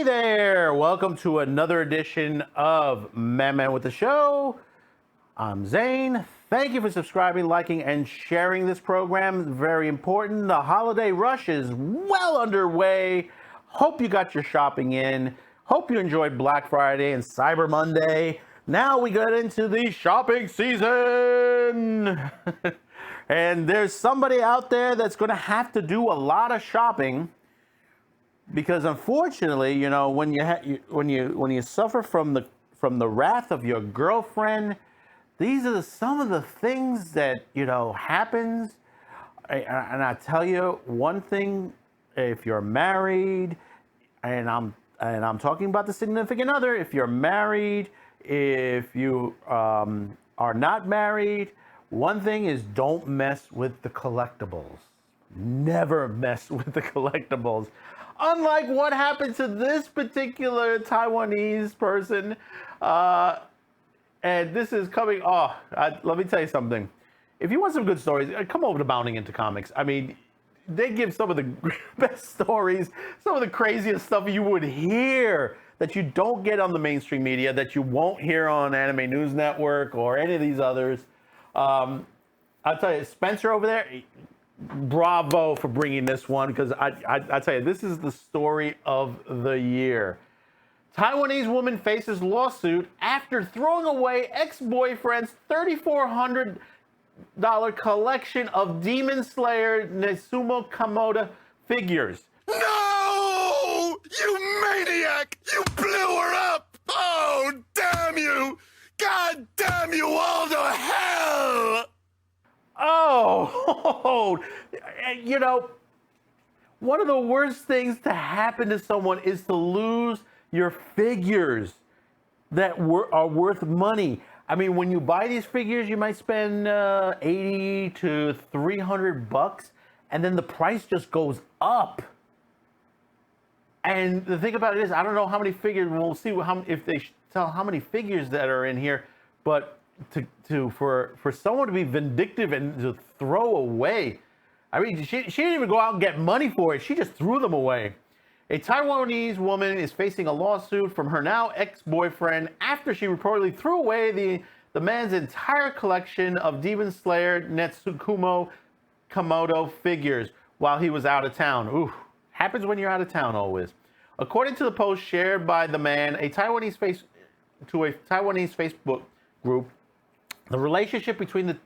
there, welcome to another edition of Man with the Show. I'm Zane. Thank you for subscribing, liking, and sharing this program. Very important. The holiday rush is well underway. Hope you got your shopping in. Hope you enjoyed Black Friday and Cyber Monday. Now we get into the shopping season. And there's somebody out there that's going to have to do a lot of shopping. Because unfortunately, you know, when you suffer from the wrath of your girlfriend, these are some of the things that, you know, happens. And I tell you one thing: if you're married, and I'm talking about the significant other, if you're married, if you are not married, one thing is don't mess with the collectibles. Never mess with the collectibles. Unlike what happened to this particular Taiwanese person, and this is coming. Let me tell you something. If you want some good stories, come over to Bounding Into Comics. I mean, they give some of the best stories, some of the craziest stuff you would hear that you don't get on the mainstream media, that you won't hear on Anime News Network or any of these others. I'll tell you, Spencer over there, bravo for bringing this one, because I tell you, this is the story of the year. Taiwanese woman faces lawsuit after throwing away ex-boyfriend's $3,400 collection of Demon Slayer Nezuko Komodo figures. No! You maniac! You blew her up! Oh, damn you! God damn you all to hell! Oh, you know, one of the worst things to happen to someone is to lose your figures that are worth money. I mean, when you buy these figures, you might spend $80 to $300, and then the price just goes up. And the thing about it is, I don't know how many figures. We'll see if they tell how many figures that are in here, but for someone to be vindictive and to throw away, I mean, she didn't even go out and get money for it. She just threw them away. A Taiwanese woman is facing a lawsuit from her now ex-boyfriend after she reportedly threw away the man's entire collection of Demon Slayer Nezuko Komodo figures while he was out of town. Ooh, happens when you're out of town always. According to the post shared by the man, a Taiwanese Facebook group, the relationship between the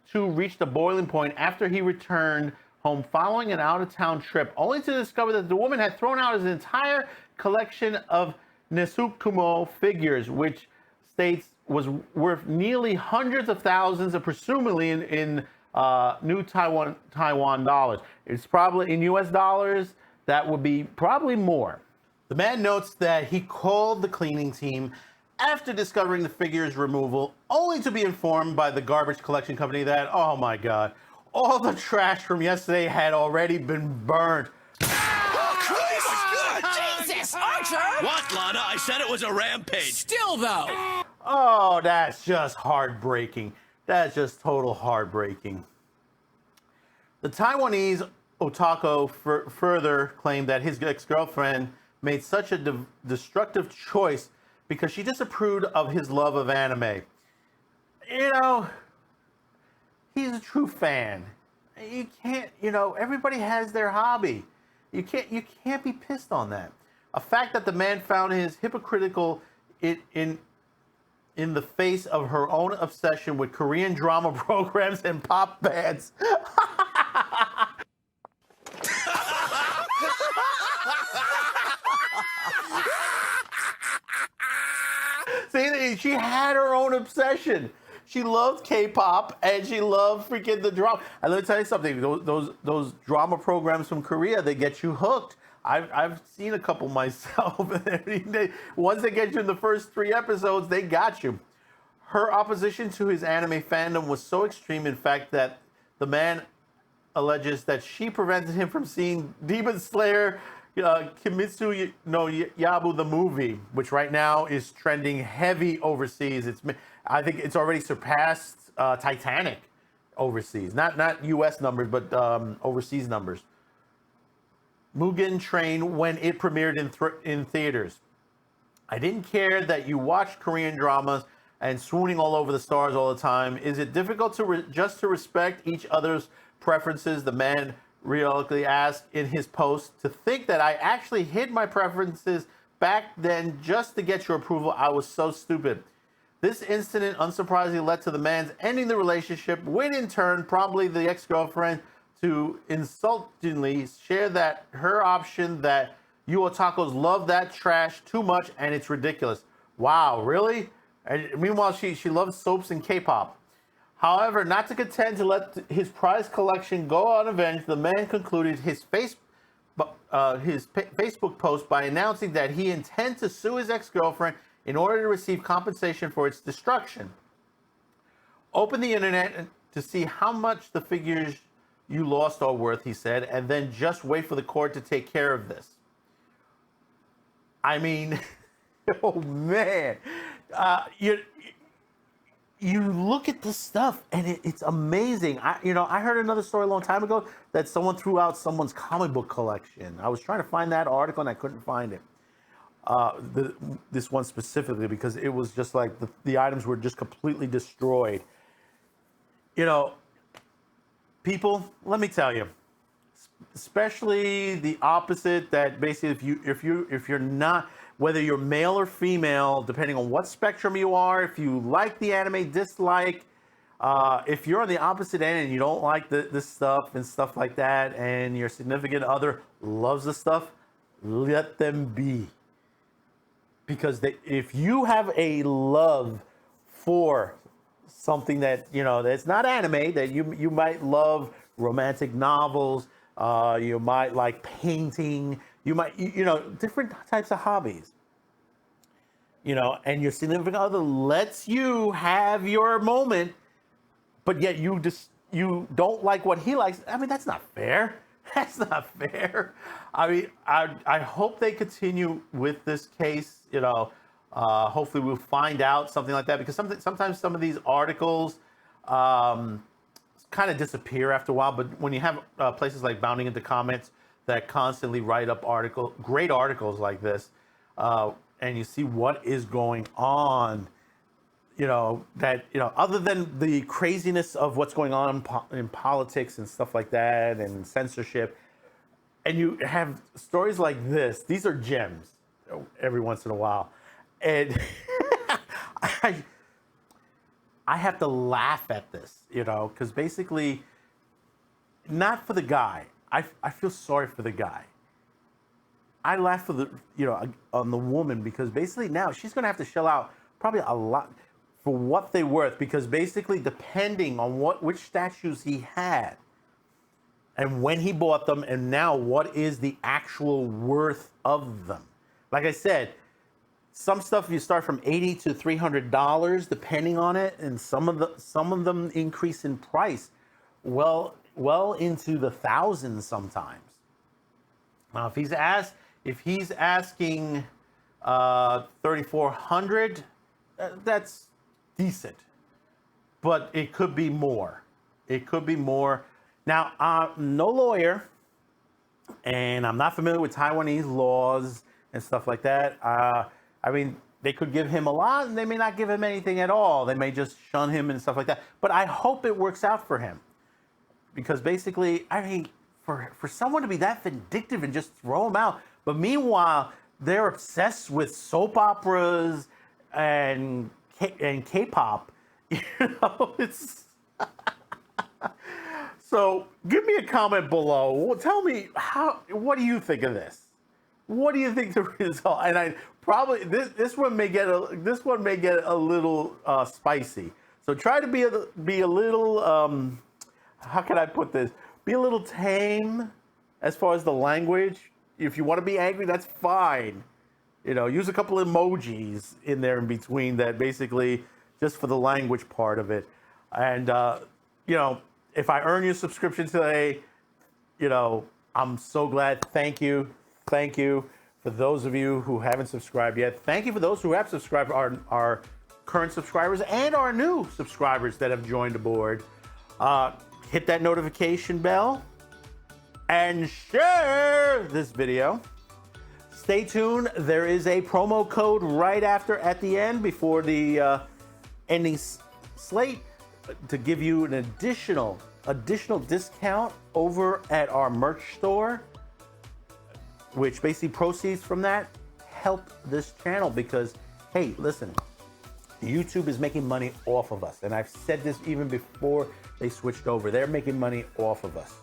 two reached a boiling point after he returned home following an out-of-town trip, only to discover that the woman had thrown out his entire collection of Nezuko figures, which states was worth nearly hundreds of thousands, of presumably in new Taiwan dollars. It's probably in U.S. dollars. That would be probably more. The man notes that he called the cleaning team after discovering the figure's removal, only to be informed by the garbage collection company that, oh my God, all the trash from yesterday had already been burned. Oh, Christ! Jesus, Archer! What, Lana? I said it was a rampage. Still, though. Oh, that's just heartbreaking. That's just total heartbreaking. The Taiwanese otaku further claimed that his ex-girlfriend made such a destructive choice because she disapproved of his love of anime. You know, he's a true fan. You can't, you know, everybody has their hobby. You can't be pissed on that. A fact that the man found his hypocritical in the face of her own obsession with Korean drama programs and pop bands. See, she had her own obsession. She loved K-pop and she loved freaking the drama. And let me tell you something. Those drama programs from Korea, they get you hooked. I've seen a couple myself. Once they get you in the first 3 episodes, they got you. Her opposition to his anime fandom was so extreme, in fact, that the man alleges that she prevented him from seeing Demon Slayer Kimetsu no Yabu, the movie, which right now is trending heavy overseas. I think it's already surpassed Titanic overseas. Not U.S. numbers, but overseas numbers. Mugen Train when it premiered in theaters. I didn't care that you watched Korean dramas and swooning all over the stars all the time. Is it difficult to just to respect each other's preferences? The man realistically asked in his post. To think that I actually hid my preferences back then just to get your approval, I was so stupid. This incident unsurprisingly led to the man's ending the relationship, which in turn probably the ex-girlfriend to insultingly share that her option that you otakus love that trash too much and it's ridiculous. Wow, really? And meanwhile, she loves soaps and K-pop. However, not to content to let his prize collection go unavenged, the man concluded his Facebook post by announcing that he intends to sue his ex-girlfriend in order to receive compensation for its destruction. Open the internet to see how much the figures you lost are worth, he said, and then just wait for the court to take care of this. I mean, oh man, you look at this stuff and it's amazing. I heard another story a long time ago that someone threw out someone's comic book collection. I was trying to find that article and I couldn't find it. This one specifically, because it was just like the items were just completely destroyed. People, let me tell you, especially the opposite, that basically if you're not, whether you're male or female, depending on what spectrum you are, if you like the anime, dislike, if you're on the opposite end and you don't like this stuff and stuff like that, and your significant other loves the stuff, let them be. Because if you have a love for something that, that's not anime, that you might love romantic novels, you might like painting, you might, different types of hobbies, and your significant other lets you have your moment, but yet you don't like what he likes. I mean, that's not fair. That's not fair. I mean, I hope they continue with this case. Hopefully we'll find out something like that, because sometimes some of these articles kind of disappear after a while. But when you have places like Bounding into Comments that constantly write up great articles like this, and you see what is going on, other than the craziness of what's going on in politics and stuff like that, and censorship, and you have stories like this. These are gems every once in a while, and I have to laugh at this, because basically, not for the guy. I feel sorry for the guy. I laugh for the on the woman, because basically now she's gonna have to shell out probably a lot for what they're worth, because basically depending on which statues he had and when he bought them, and now what is the actual worth of them. Like I said, some stuff you start from $80 to $300 depending on it, and some of them increase in price well into the thousands sometimes. Now, if he's asking $3,400, that's decent, but it could be more. It could be more. Now, I'm no lawyer, and I'm not familiar with Taiwanese laws and stuff like that. I mean, they could give him a lot, and they may not give him anything at all. They may just shun him and stuff like that. But I hope it works out for him, because basically, I mean, for someone to be that vindictive and just throw him out, but meanwhile, they're obsessed with soap operas and K-pop, it's... So give me a comment below. Tell me what do you think of this? What do you think the result? And I probably this one may get a little spicy. So try to be a little how can I put this? Be a little tame as far as the language. If you want to be angry, that's fine. Use a couple of emojis in there in between that, basically just for the language part of it. And if I earn your subscription today, I'm so glad. Thank you. Thank you for those of you who haven't subscribed yet. Thank you for those who have subscribed, our current subscribers and our new subscribers that have joined aboard. Hit that notification bell. and share this video. Stay tuned. There is a promo code right after at the end before the ending slate to give you an additional discount over at our merch store, which basically proceeds from that help this channel because, hey, listen, YouTube is making money off of us. And I've said this even before they switched over. They're making money off of us.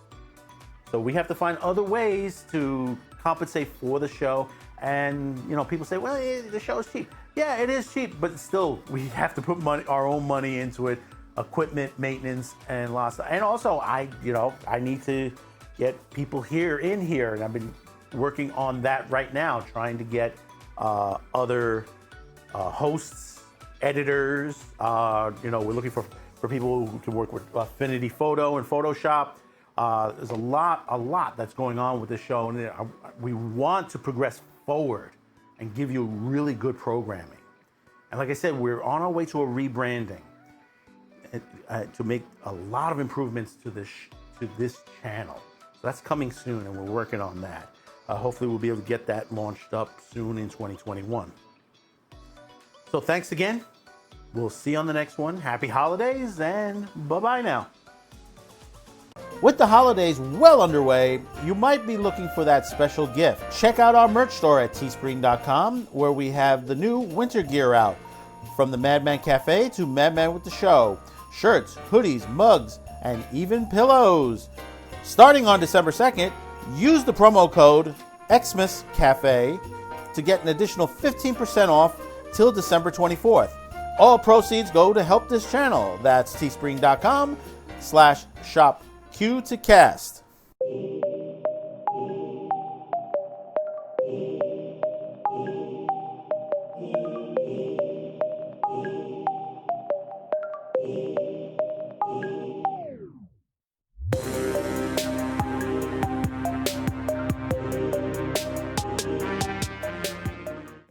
So we have to find other ways to compensate for the show. And, you know, people say, well, the show is cheap. Yeah, it is cheap, but still, we have to put our own money into it, equipment, maintenance, and lots. And also, I need to get people in here, and I've been working on that right now, trying to get other hosts, editors. We're looking for people who can work with Affinity Photo and Photoshop. There's a lot that's going on with this show, and we want to progress forward and give you really good programming. And like I said, we're on our way to a rebranding to make a lot of improvements to this channel. So that's coming soon, and we're working on that. Hopefully we'll be able to get that launched up soon in 2021. So thanks again. We'll see you on the next one. Happy holidays, and bye-bye now. With the holidays well underway, you might be looking for that special gift. Check out our merch store at teespring.com, where we have the new winter gear out. From the Madman Cafe to Madman with the Show. Shirts, hoodies, mugs, and even pillows. Starting on December 2nd, use the promo code XMASCafe to get an additional 15% off till December 24th. All proceeds go to help this channel. That's teespring.com/shop-Q2cast.